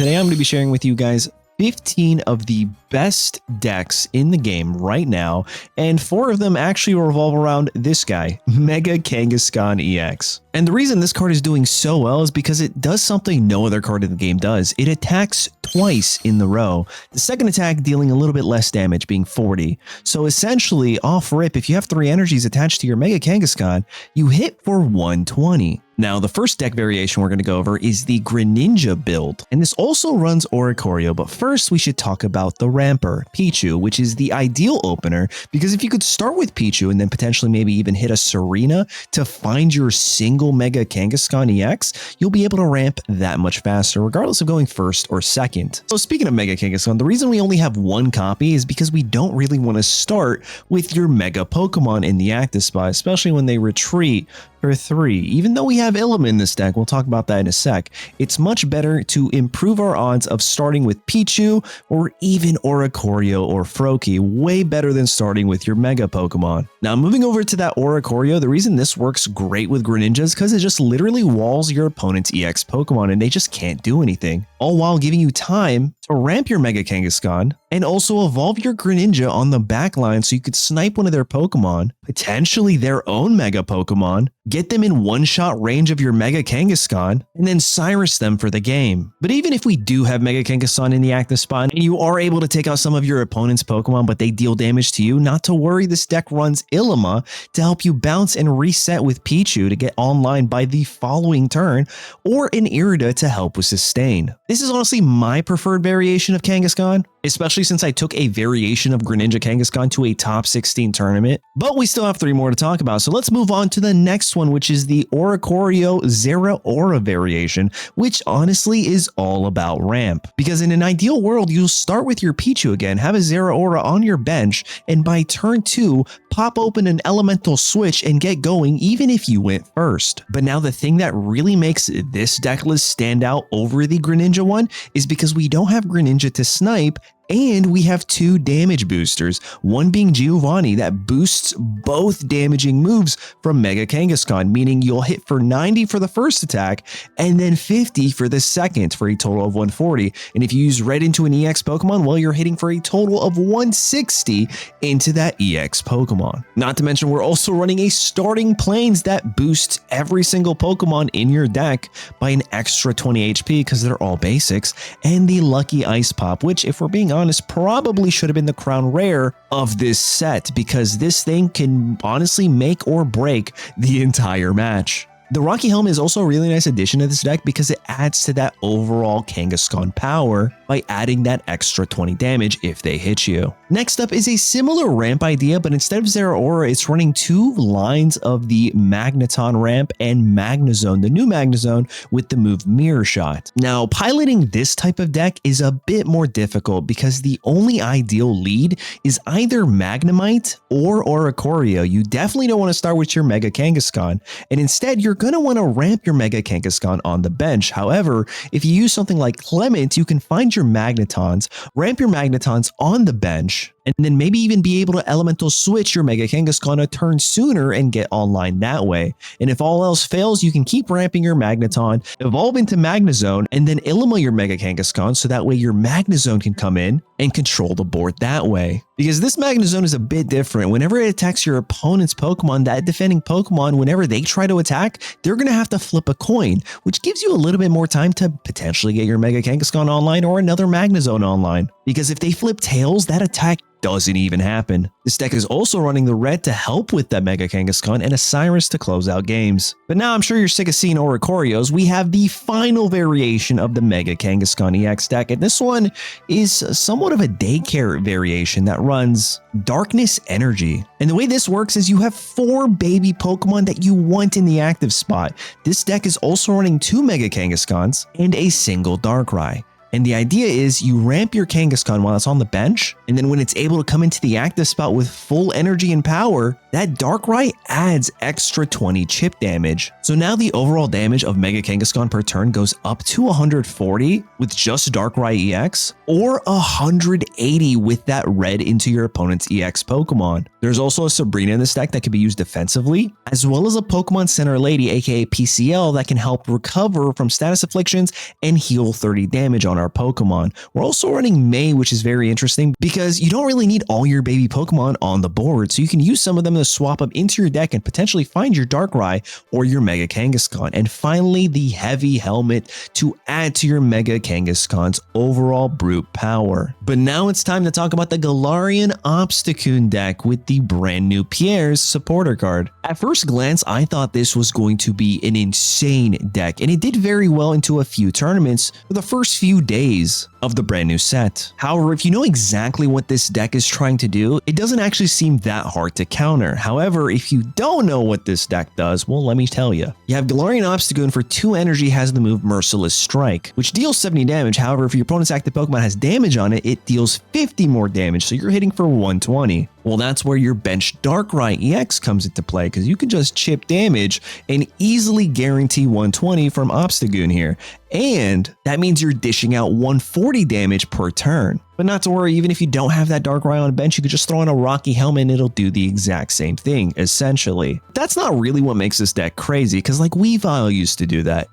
Today I'm going to be sharing with you guys 15 of the best decks in the game right now, and 4 of them actually revolve around this guy, Mega Kangaskhan EX. And the reason this card is doing so well is because it does something no other card in the game does. It attacks twice in the row. The second attack dealing a little bit less damage, being 40. So essentially, off rip, if you have 3 energies attached to your Mega Kangaskhan, you hit for 120. Now, the first deck variation we're going to go over is the Greninja build, and this also runs Oricorio, but first we should talk about the Ramper, Pichu, which is the ideal opener, because if you could start with Pichu and then potentially maybe even hit a Serena to find your single Mega Kangaskhan EX, you'll be able to ramp that much faster, regardless of going first or second. So speaking of Mega Kangaskhan, the reason we only have 1 copy is because we don't really want to start with your Mega Pokemon in the active spot, especially when they retreat for 3. Even though we have Illiman in this deck, we'll talk about that in a sec, it's much better to improve our odds of starting with Pichu or even Oricorio or Froakie, way better than starting with your Mega Pokemon. Now, moving over to that Oricorio, the reason this works great with Greninja is because it just literally walls your opponent's EX Pokemon and they just can't do anything, all while giving you time to ramp your Mega Kangaskhan and also evolve your Greninja on the back line so you could snipe one of their Pokemon, potentially their own Mega Pokemon, get them in one-shot range of your Mega Kangaskhan, and then Cyrus them for the game. But even if we do have Mega Kangaskhan in the active spot and you are able to take out some of your opponent's Pokemon but they deal damage to you, not to worry, this deck runs Illima to help you bounce and reset with Pichu to get online by the following turn, or an Irida to help with sustain. This is honestly my preferred variation of Kangaskhan, especially since I took a variation of Greninja Kangaskhan to a top 16 tournament. But we still have 3 more to talk about, so let's move on to the next one, which is the Oricorio Zeraora variation, which honestly is all about ramp. Because in an ideal world, you'll start with your Pichu again, have a Zeraora on your bench, and by turn 2, pop open an elemental switch and get going even if you went first. But now the thing that really makes this deck list stand out over the Greninja one is because we don't have Greninja to snipe, and we have 2 damage boosters, one being Giovanni that boosts both damaging moves from Mega Kangaskhan, meaning you'll hit for 90 for the first attack and then 50 for the second for a total of 140. And if you use red into an EX Pokemon, well, you're hitting for a total of 160 into that EX Pokemon. Not to mention, we're also running a starting planes that boosts every single Pokemon in your deck by an extra 20 HP because they're all basics, and the Lucky Ice Pop, which, if we're being honest, probably should have been the crown rare of this set because this thing can honestly make or break the entire match. The Rocky Helm is also a really nice addition to this deck because it adds to that overall Kangaskhan power by adding that extra 20 damage if they hit you. Next up is a similar ramp idea, but instead of Zeraora, it's running 2 lines of the Magneton ramp and Magnezone, the new Magnezone, with the move Mirror Shot. Now, piloting this type of deck is a bit more difficult because the only ideal lead is either Magnemite or Oricorio. You definitely don't want to start with your Mega Kangaskhan, and instead you're going to want to ramp your Mega Kangaskhan on the bench. However, if you use something like Clement, you can find your Magnetons, ramp your Magnetons on the bench, and then maybe even be able to elemental switch your Mega Kangaskhan a turn sooner and get online that way. And if all else fails, you can keep ramping your Magneton, evolve into Magnezone, and then Illima your Mega Kangaskhan so that way your Magnezone can come in and control the board that way. Because this Magnezone is a bit different. Whenever it attacks your opponent's Pokemon, that defending Pokemon, whenever they try to attack, they're going to have to flip a coin, which gives you a little bit more time to potentially get your Mega Kangaskhan online or another Magnezone online. Because if they flip tails, that attack doesn't even happen. This deck is also running the red to help with that Mega Kangaskhan and a Cyrus to close out games. But now I'm sure you're sick of seeing Oricorios. We have the final variation of the Mega Kangaskhan EX deck, and this one is somewhat of a daycare variation that runs Darkness Energy. And the way this works is you have 4 baby Pokemon that you want in the active spot. This deck is also running 2 Mega Kangaskhan's and a single Darkrai. And the idea is you ramp your Kangaskhan while it's on the bench, and then when it's able to come into the active spot with full energy and power, that Darkrai adds extra 20 chip damage. So now the overall damage of Mega Kangaskhan per turn goes up to 140 with just Darkrai EX, or 180 with that red into your opponent's EX Pokemon. There's also a Sabrina in this deck that can be used defensively, as well as a Pokemon Center Lady, aka PCL, that can help recover from status afflictions and heal 30 damage on our Pokemon. We're also running May, which is very interesting because you don't really need all your baby Pokemon on the board, so you can use some of them to swap up into your deck and potentially find your Darkrai or your Mega Kangaskhan. And finally, the Heavy Helmet to add to your Mega Kangaskhan's overall brute power. But now it's time to talk about the Galarian Obstagoon deck with the brand new Piers supporter card. At first glance, I thought this was going to be an insane deck, and it did very well into a few tournaments for the first few days of the brand new set. However, if you know exactly what this deck is trying to do, it doesn't actually seem that hard to counter. However, if you don't know what this deck does, well, let me tell you. You have Galarian Obstagoon for 2 energy, has the move Merciless Strike, which deals 70 damage. However, if your opponent's active Pokemon has damage on it, it deals 50 more damage, so you're hitting for 120. Well, that's where your bench Darkrai EX comes into play, because you can just chip damage and easily guarantee 120 from Obstagoon here. And that means you're dishing out 140 damage per turn. But not to worry, even if you don't have that Darkrai on bench, you could just throw in a Rocky Helmet and it'll do the exact same thing, essentially. That's not really what makes this deck crazy, because like Weavile used to do that.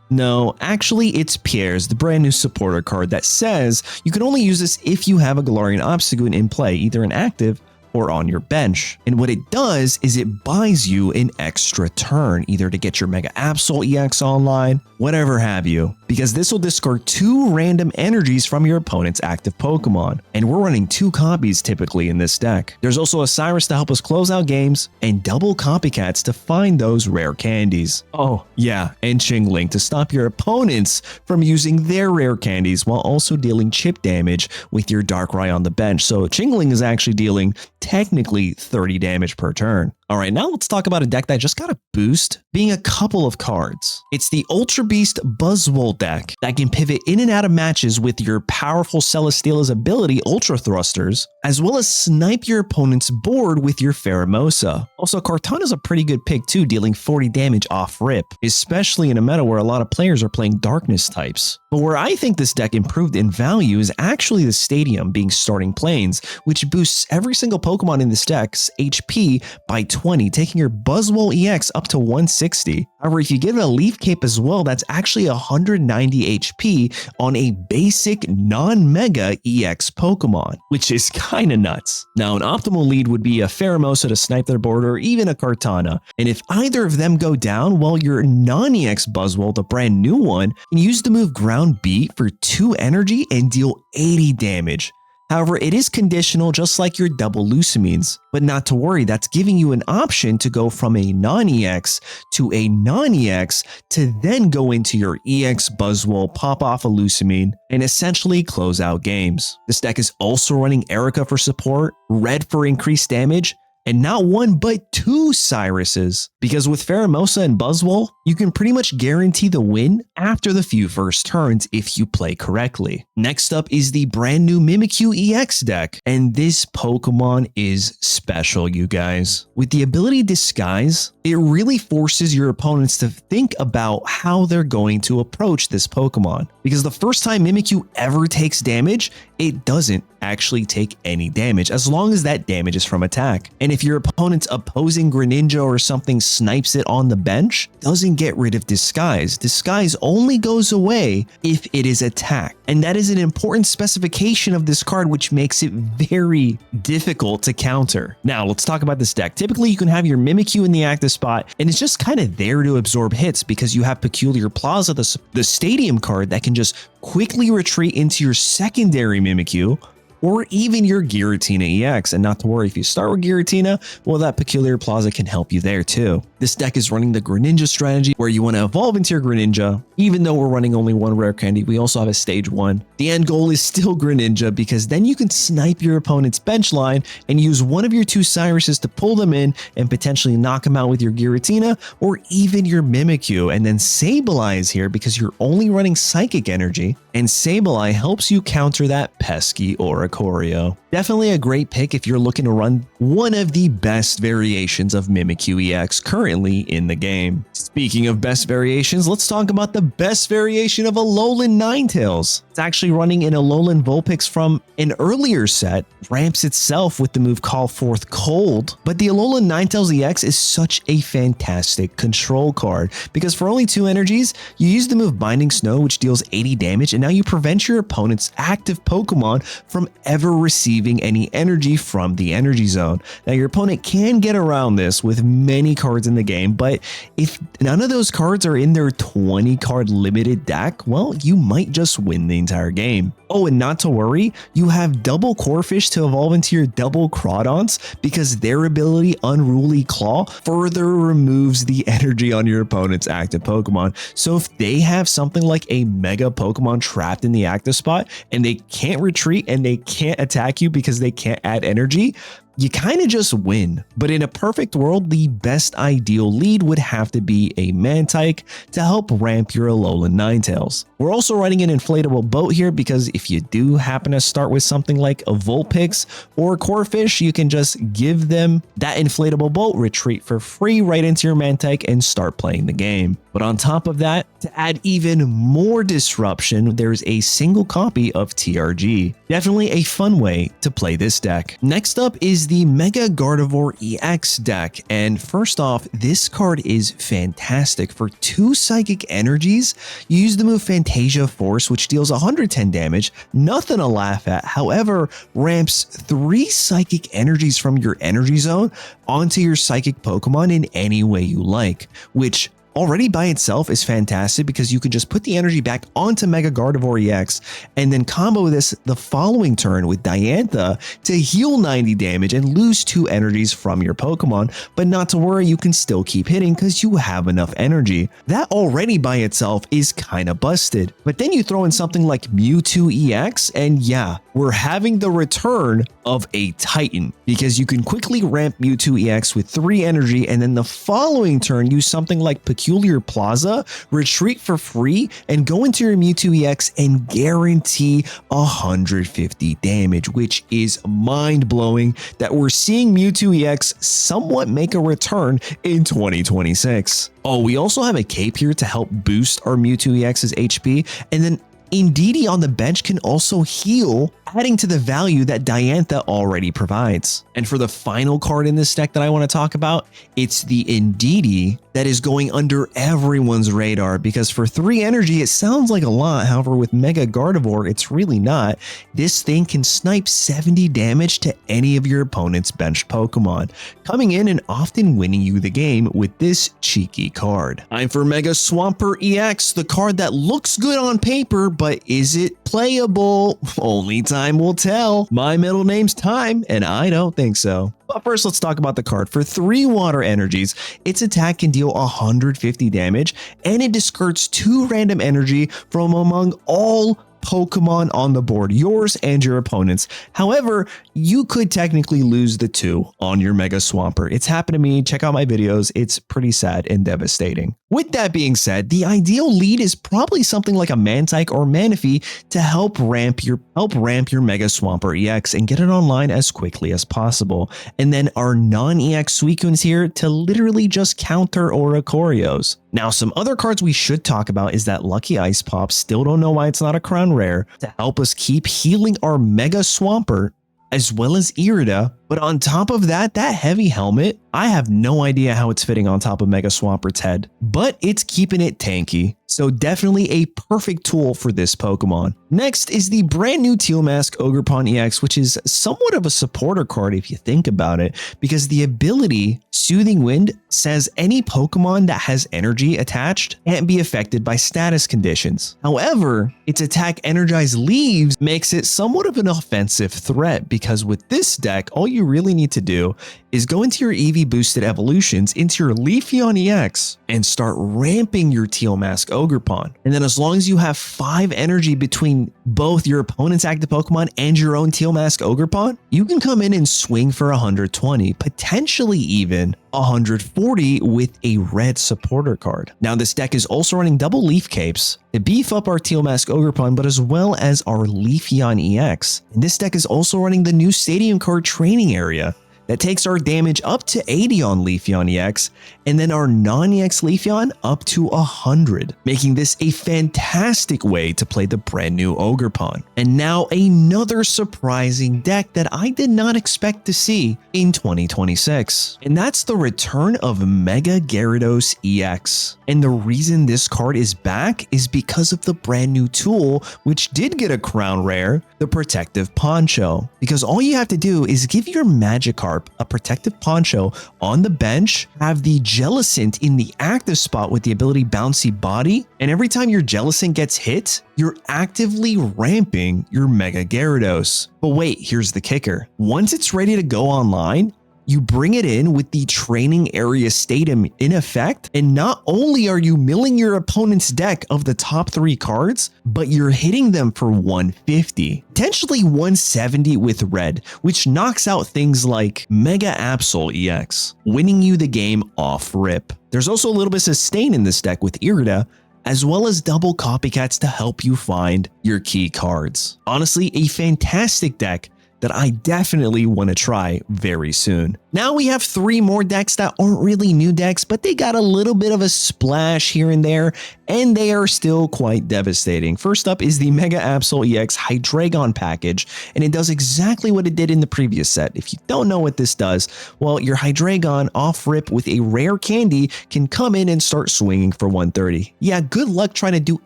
No, actually it's Piers, the brand new supporter card that says you can only use this if you have a Galarian Obstagoon in play, either in active or on your bench. And what it does is it buys you an extra turn, either to get your Mega Absol EX online, whatever have you, because this will discard 2 random energies from your opponent's active Pokemon. And we're running 2 copies typically in this deck. There's also a Cyrus to help us close out games, and double copycats to find those rare candies. Oh yeah, and Chingling to stop your opponents from using their rare candies while also dealing chip damage with your Darkrai on the bench. So Chingling is actually dealing technically 30 damage per turn. All right, now let's talk about a deck that just got a boost, being a couple of cards. It's the Ultra Beast Buzzwole Deck that can pivot in and out of matches with your powerful Celesteela's ability, Ultra Thrusters, as well as snipe your opponent's board with your Pheromosa. Also, Kartana's a pretty good pick too, dealing 40 damage off rip, especially in a meta where a lot of players are playing darkness types. But where I think this deck improved in value is actually the Stadium being starting planes, which boosts every single Pokemon in this deck's HP by 20, taking your Buzzwole EX up to 160. However, if you give it a Leaf Cape as well, that's actually 190 HP on a basic non-Mega EX Pokemon, which is kinda nuts. Now, an optimal lead would be a Pheromosa to snipe their board, or even a Kartana. And if either of them go down, well, your non-EX Buzzwole, the brand new one, can use the move Ground Beat for 2 energy and deal 80 damage. However, it is conditional just like your double Lucamines, but not to worry, that's giving you an option to go from a non-EX to a non-EX to then go into your EX Buzzwole, pop off a Lucamine, and essentially close out games. This deck is also running Erica for support, Red for increased damage, and not 1 but 2 Cyruses, because with Pheromosa and Buzzwole, you can pretty much guarantee the win after the few first turns if you play correctly. Next up is the brand new Mimikyu EX deck, and this Pokemon is special, you guys. With the ability Disguise, it really forces your opponents to think about how they're going to approach this Pokemon, because the first time Mimikyu ever takes damage, it doesn't actually take any damage as long as that damage is from attack. And if your opponent's opposing Greninja or something snipes it on the bench, doesn't get rid of Disguise. Disguise only goes away if it is attacked. And that is an important specification of this card, which makes it very difficult to counter. Now, let's talk about this deck. Typically, you can have your Mimikyu in the active spot, and it's just kind of there to absorb hits because you have Peculiar Plaza, the Stadium card that can just quickly retreat into your secondary Mimikyu, or even your Giratina EX. And not to worry, if you start with Giratina, well, that Peculiar Plaza can help you there too. This deck is running the Greninja strategy, where you want to evolve into your Greninja. Even though we're running only 1 rare candy, we also have a stage 1. The end goal is still Greninja, because then you can snipe your opponent's bench line and use one of your 2 Cyruses to pull them in and potentially knock them out with your Giratina or even your Mimikyu. And then Sableye is here because you're only running Psychic Energy, and Sableye helps you counter that pesky Oricorio. Definitely a great pick if you're looking to run one of the best variations of Mimikyu EX currently in the game. Speaking of best variations, let's talk about the best variation of Alolan Ninetales. It's actually running an Alolan Vulpix from an earlier set, ramps itself with the move Call Forth Cold, but the Alolan Ninetales EX is such a fantastic control card because for only 2 energies, you use the move Binding Snow, which deals 80 damage, and now you prevent your opponent's active Pokemon from ever receiving any energy from the energy zone. Now, your opponent can get around this with many cards in the game, but if none of those cards are in their 20 card limited deck, well, you might just win the entire game. Oh, and not to worry, you have double Corphish to evolve into your double Crawdons because their ability Unruly Claw further removes the energy on your opponent's active Pokemon. So if they have something like a Mega Pokemon trapped in the active spot and they can't retreat and they can't attack you because they can't add energy, you kind of just win. But in a perfect world, the best ideal lead would have to be a Mantike to help ramp your Alolan Ninetales. We're also running an inflatable boat here because if you do happen to start with something like a Vulpix or a Corphish, you can just give them that inflatable boat, retreat for free right into your Mantike and start playing the game. But on top of that, to add even more disruption, there's a single copy of TRG. Definitely a fun way to play this deck. Next up is the Mega Gardevoir EX deck, and first off, this card is fantastic. For 2 psychic energies, you use the move Fantasia Force, which deals 110 damage, nothing to laugh at. However, ramps 3 psychic energies from your energy zone onto your psychic Pokemon in any way you like, which already by itself is fantastic because you can just put the energy back onto Mega Gardevoir EX and then combo this the following turn with Diantha to heal 90 damage and lose 2 energies from your Pokemon. But not to worry, you can still keep hitting because you have enough energy. That already by itself is kind of busted. But then you throw in something like Mewtwo EX and yeah, we're having the return of a Titan because you can quickly ramp Mewtwo EX with 3 energy and then the following turn use something like Peculiar Plaza, retreat for free, and go into your Mewtwo EX and guarantee 150 damage, which is mind-blowing that we're seeing Mewtwo EX somewhat make a return in 2026. Oh, we also have a cape here to help boost our Mewtwo EX's HP, and then Indeedee on the bench can also heal, adding to the value that Diantha already provides. And for the final card in this deck that I want to talk about, it's the Indeedee that is going under everyone's radar because for 3 energy, it sounds like a lot. However, with Mega Gardevoir, it's really not. This thing can snipe 70 damage to any of your opponent's benched Pokemon, coming in and often winning you the game with this cheeky card. Time for Mega Swampert EX, the card that looks good on paper, but is it playable? Only time will tell. My middle name's Time, and I don't think so. But first, let's talk about the card. For 3 water energies, its attack can deal 150 damage, and it discards 2 random energy from among all Pokemon on the board, yours and your opponent's. However, you could technically lose the 2 on your Mega Swampert. It's happened to me. Check out my videos. It's pretty sad and devastating. With that being said, the ideal lead is probably something like a Mantike or Manaphy to help ramp your Mega Swampert EX and get it online as quickly as possible. And then our non-EX Suicunes here to literally just counter Oricorios. Now, some other cards we should talk about is that Lucky Ice Pop, still don't know why it's not a Crown Rare, to help us keep healing our Mega Swampert, as well as Irida. But on top of that, that heavy helmet, I have no idea how it's fitting on top of Mega Swampert's head, but it's keeping it tanky. So definitely a perfect tool for this Pokemon. Next is the brand new Teal Mask Ogerpon EX, which is somewhat of a supporter card if you think about it, because the ability Soothing Wind says any Pokemon that has energy attached can't be affected by status conditions. However, its attack Energized Leaves makes it somewhat of an offensive threat because with this deck, all you really need to do is go into your EV boosted evolutions into your Leafeon EX and start ramping your Teal Mask Ogerpon. And then as long as you have 5 energy between both your opponent's active Pokemon and your own Teal Mask Ogerpon, you can come in and swing for 120, potentially even 140 with a red supporter card. Now this deck is also running double Leaf Capes to beef up our Teal Mask Ogerpon, but as well as our Leafeon EX. And this deck is also running the new Stadium card Training Area that takes our damage up to 80 on Leafeon EX, and then our non-EX Leafeon up to 100, making this a fantastic way to play the brand new Ogerpon. And now another surprising deck that I did not expect to see in 2026. And that's the return of Mega Gyarados EX. And the reason this card is back is because of the brand new tool, which did get a crown rare, the Protective Poncho. Because all you have to do is give your Magikarp a Protective Poncho on the bench, have the Jellicent in the active spot with the ability Bouncy Body, and every time your Jellicent gets hit, you're actively ramping your Mega Gyarados. But wait, here's the kicker. Once it's ready to go online, you bring it in with the Training Area Stadium in effect, and not only are you milling your opponent's deck of the top 3 cards, but you're hitting them for 150, potentially 170 with red, which knocks out things like Mega Absol EX, winning you the game off rip. There's also a little bit of sustain in this deck with Irida, as well as double copycats to help you find your key cards. Honestly, a fantastic deck that I definitely want to try very soon. Now we have 3 more decks that aren't really new decks, but they got a little bit of a splash here and there, and they are still quite devastating. First up is the Mega Absol EX Hydreigon package, and it does exactly what it did in the previous set. If you don't know what this does, well, your Hydreigon off rip with a rare candy can come in and start swinging for 130. Yeah, good luck trying to do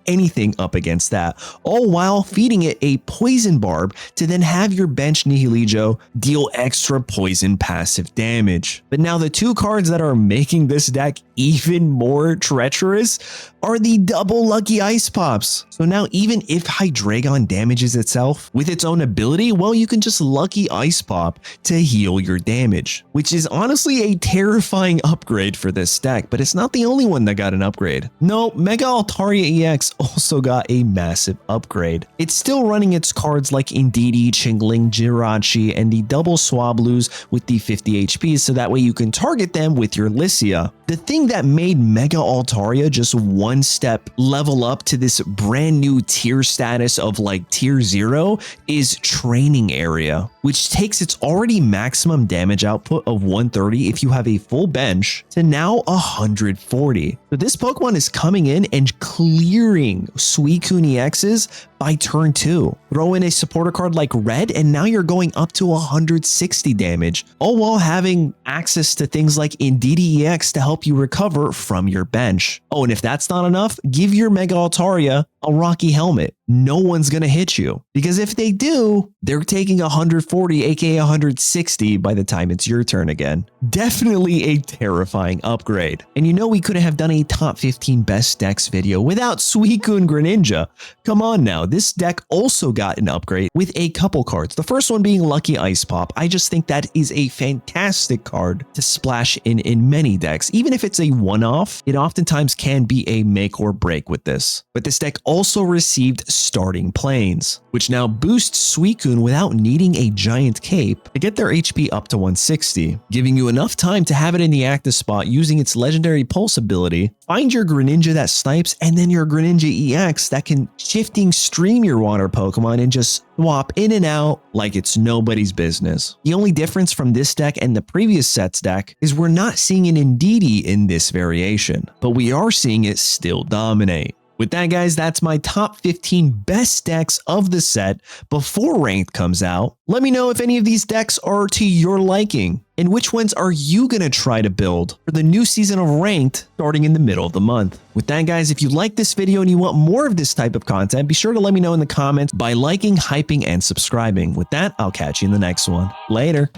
anything up against that, all while feeding it a Poison Barb to then have your bench Nihilego deal extra poison passive damage. But now the 2 cards that are making this deck even more treacherous are the double Lucky Ice Pops. So now even if Hydreigon damages itself with its own ability, well, you can just Lucky Ice Pop to heal your damage, which is honestly a terrifying upgrade for this deck, but it's not the only one that got an upgrade. No, Mega Altaria EX also got a massive upgrade. It's still running its cards like Indeedee, Chingling, Jirachi, and the double Swablues with the 50 HP, so that way you can target them with your Lycia. The thing that made Mega Altaria just one step level up to this brand new tier status of like tier 0 is Training Area, which takes its already maximum damage output of 130 if you have a full bench to now 140. So this Pokemon is coming in and clearing Suicune EXs by turn 2. Throw in a supporter card like Red, and now you're going up to 160 damage, all while having access to things like Indeedee EX to help you recover from your bench. Oh, and if that's not enough, give your Mega Altaria a Rocky Helmet. No one's gonna hit you, because if they do, they're taking 140, aka 160 by the time it's your turn again. Definitely a terrifying upgrade. And you know we couldn't have done a top 15 best decks video without Suicune Greninja. Come on now, this deck also got an upgrade with a couple cards. The first one being Lucky Ice Pop. I just think that is a fantastic card to splash in many decks. Even if it's a one-off, it oftentimes can be a make or break with this. But this deck also received Starting Planes, which now boosts Suicune without needing a giant cape to get their HP up to 160, giving you enough time to have it in the active spot using its legendary Pulse ability, find your Greninja that snipes, and then your Greninja EX that can shifting stream your water Pokemon and just swap in and out like it's nobody's business. The only difference from this deck and the previous set's deck is we're not seeing an Indeedee in this variation, but we are seeing it still dominate. With that, guys, that's my top 15 best decks of the set before Ranked comes out. Let me know if any of these decks are to your liking, and which ones are you going to try to build for the new season of Ranked starting in the middle of the month. With that, guys, if you like this video and you want more of this type of content, be sure to let me know in the comments by liking, hyping, and subscribing. With that, I'll catch you in the next one. Later.